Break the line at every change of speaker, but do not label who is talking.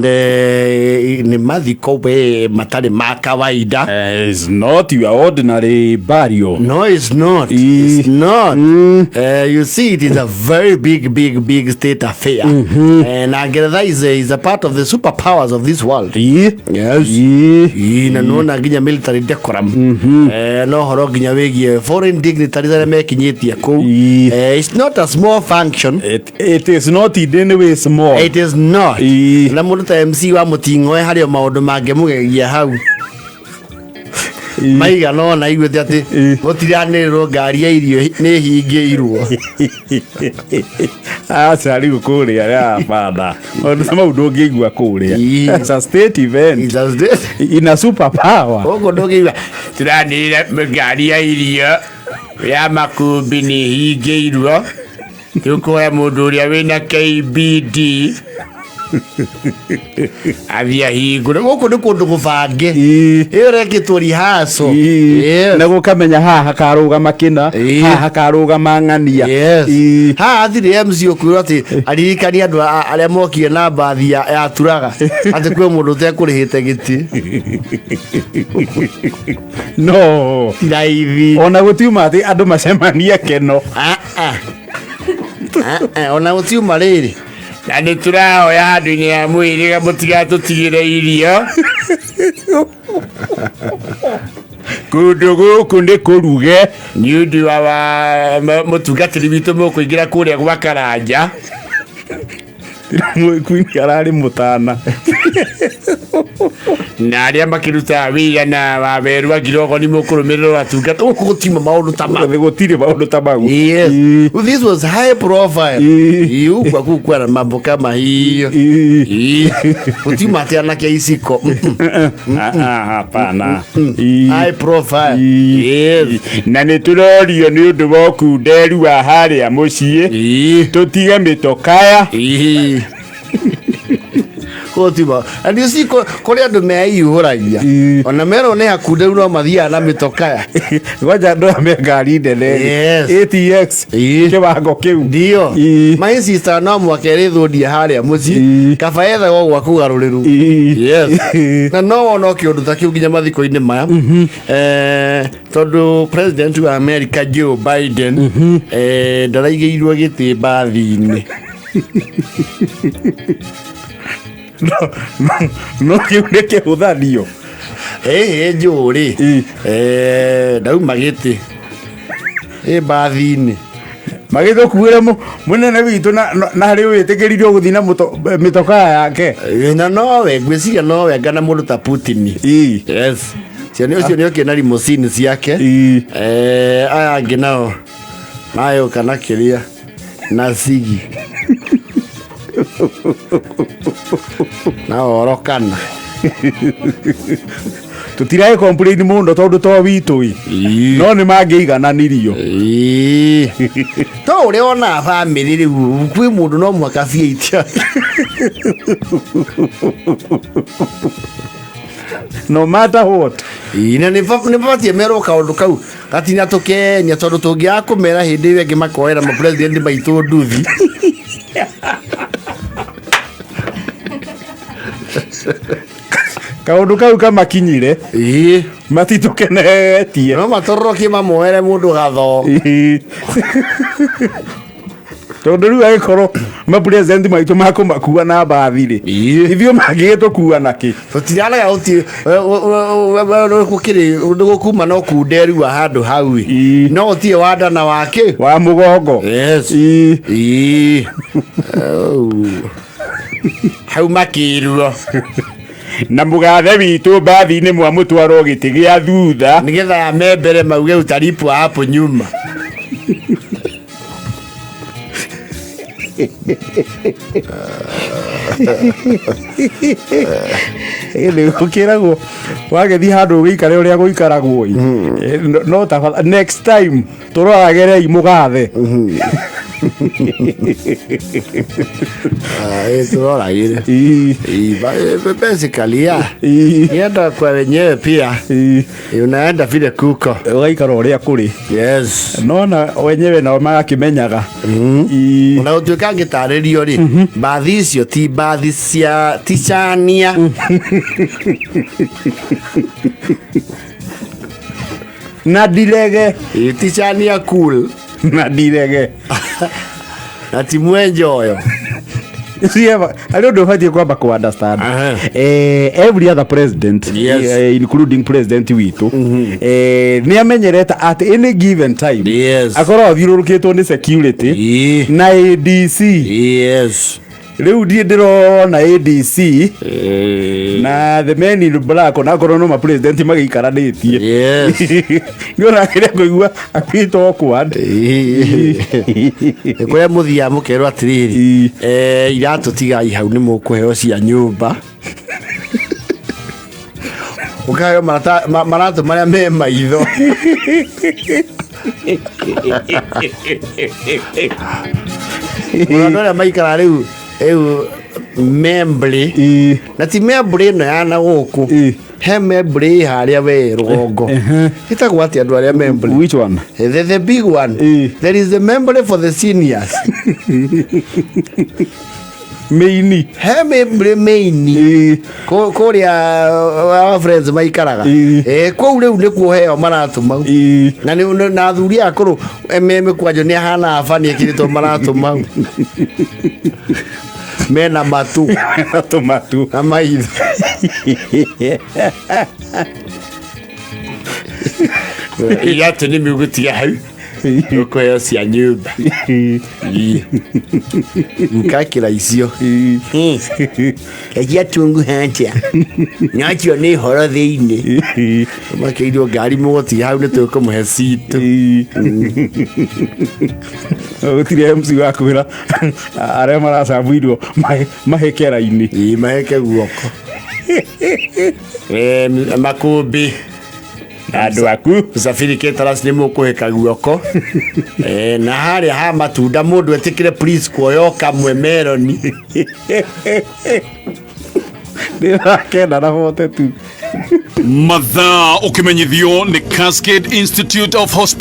Ni Mathiko we matarĩ ma kawaida.
It's not your ordinary burial.
No, it's not. It's not. You see, it is a very big state affair. And Ngeretha is a part of the superpowers of this world.
Yes.
Na nona nginya military decorum. No horo nginya wegie foreign dignitaries arĩa mekinyĩtie kũu. It's not a small function.
It is not in any way small.
It is not. Na mũndũ ta MC wa mũting'oe harĩ maũndũ mangĩmũgegia hau. Maiga no na igwete ati gutiranĩrwo ngari ya irio nĩ hingĩirwo.
Acari gũkũrĩa ya banda. Maũndũ ta mau ndũngĩigua kũrĩa. It's a state event.
It's a state.
In a superpower.
Ũguo ndũngĩigua turanĩrĩra ngari ya irio ya makũmbĩ nĩ hingĩirwo. Tũkũhe mũndũ ũrĩa wĩna KBD avia hingũre gũkũ nĩ kũndũ gũbange ĩyo rekĩtwo rihaco
na gũkamenya haha hakarũgama kĩna haha hakarũgama ng'ania
haha thirĩ MC ũkwĩrwo atĩ aririkania andũ arĩa mokire na mbathi ya turaga atĩ kwĩ mũndũ ũtekũrĩhĩte gĩtĩ
no
raithi
ona gũtiuma atĩ andũ macemania keno
ona gũtiuma rĩrĩ na nĩ tũrahoya handũ-inĩ ya mwĩrĩga mũtigatũtigĩre irio
kũndũ gũkũ nĩ kũruge
nĩ ũndũ wa mũtungatĩri witũ mũkũingĩra kũrĩa gwa Karanja
Kwini ararĩ mũtana
na arĩa makĩruta wĩra na waberu angĩrogo nĩ mũkũrũmĩrĩra atungata gũkũ gũtima maũndũ ta mau
gũtirĩ maũndũ ta mau.
This was high profile. Kwa kukwara mambo kama hiyo gũtima atĩ anake iciko
hapana
high profile.
Na nĩ tũrorio nĩ ũndũ wa ũkunderu wa harĩa mũciĩ tũtige mĩtokaya
Kotiba. And you see, kore andu meiyũragia ona mero ne hakunde no mathia na mitokaya
ngoja ndo ame ngari ndene ATX kiwango kĩu
ndio my sister no mwakerithũdia harĩa mũci kabaetha gwa kũgarũrĩrũ na no no kĩũndũ ta kĩu nginya mathiko-inĩ maya tondũ president wa America Joe Biden ndaraigĩirwo gĩtĩ mbathi-inĩ
no kiune kĩhũthanio
njũrĩ ndauma gĩtĩ mbathi-inĩ
magĩthũkuĩre mũnene witũ na harĩ wĩtĩkĩririo gũthiĩ na mĩtokaya yake
na nowe ngwĩciria nowe ngana mũndũ ta Putin cio nĩo kĩna limousine ciake aya angĩ nao nayo kana kĩrĩa na sigi na orokana
tutirae complain mũndũ tondũ to witũ no nĩ mangĩigananirio
to ũrĩa ona family rĩu kwĩ mũndũ no mwaka fiatia
no matter what
ina nĩ batie merwo kaũndũ kau gatina tũkenya tondũ tũngĩaga kũmera hĩndĩ ĩyo ĩngĩ makoera ma president maitũ nduthi
kaũndũ kau kamakinyire matitũkenetie
no matororokie mamoere mũndũ gatho
tondũ rĩu agĩkorwo mapresident maitũ makũmakua na mbathi-rĩ ithuĩ mangĩgĩtũkua nakĩ
tũtiranaga gũkuma no kunderu wa handũ hau no gũtirĩ wandana wakĩ
wa mũgongo
hau makĩirwo
na mũgathe witũ mbathi-inĩ mwamũtwarwo gĩtĩ gĩa thutha
nĩgetha ya membere mauge utaripu hapo nyuma
nĩ gũkĩragwo wagĩthiĩ handũ ũgĩikare ũrĩa gũikaragwo no next time tũroragerei mũgathe
Turora ile basically nienda kwa wenyewe pia unaenda vile kuko
ugaikara uria kuri.
Yes,
nona wenyewe nao magakimenyaga
na utuika ngitaririo ri bathi icio ti bathi cia tichania
na direge
tichania cool
na direge
na timu enjoyo.
Sieva, I don't know how you go back to understand. Every other president, including President Wito, ni amenyereta at any given time.
Yes.
Akora athiũrũrũkĩtwo ni security na ADC.
Yes.
Riu ndiĩ ndĩrona ADC na the men in black na korwo no ma president magĩikaranĩtie.
Yes.
Nĩona kĩrĩa kũigua apĩtwo kwad.
Kũrĩa mũthia mũkerwo atirĩrĩ iratũ tigai hau nĩ mũkũheo cia nyũmba. Ũkayo maratũ marĩa me maitho. Mũndũ ũrĩa maikara rĩu membre na ti membre no ya na guku he membre haria we rugongo itagwo ati andu aria membre.
Which one?
The big one. There is a membre for the seniors.
Meini
he membre meini kuria our friends maikaraga kou riu nikuo heo maratu mau na ni na thuri akuru meme kwanjo ni hana afani ekiritwo maratu mau mena matu
tomatu
na maitho. Iratũ nĩ mĩgũtiga hau ũkũheo cia nyũmba ukakĩra icio ĩgia tunguha atĩa nacio nĩ horo thĩinĩ makĩirio ngari mũgũtiga hau nĩ tũkũmũhe citũ.
Gũtirĩ MC wa kwĩra arĩa maracambũirwo maheke raini
maheke guoko makũmbĩ
andũ aku
Safiri Caterers nĩ mũkũheka guoko na harĩa ha matunda mũndũ etĩkĩre please kuoya kamwe meloni
ndĩrakenda na bote tu
mathaa ũkĩmenyithio nĩ Cascade Institute of Hospitality.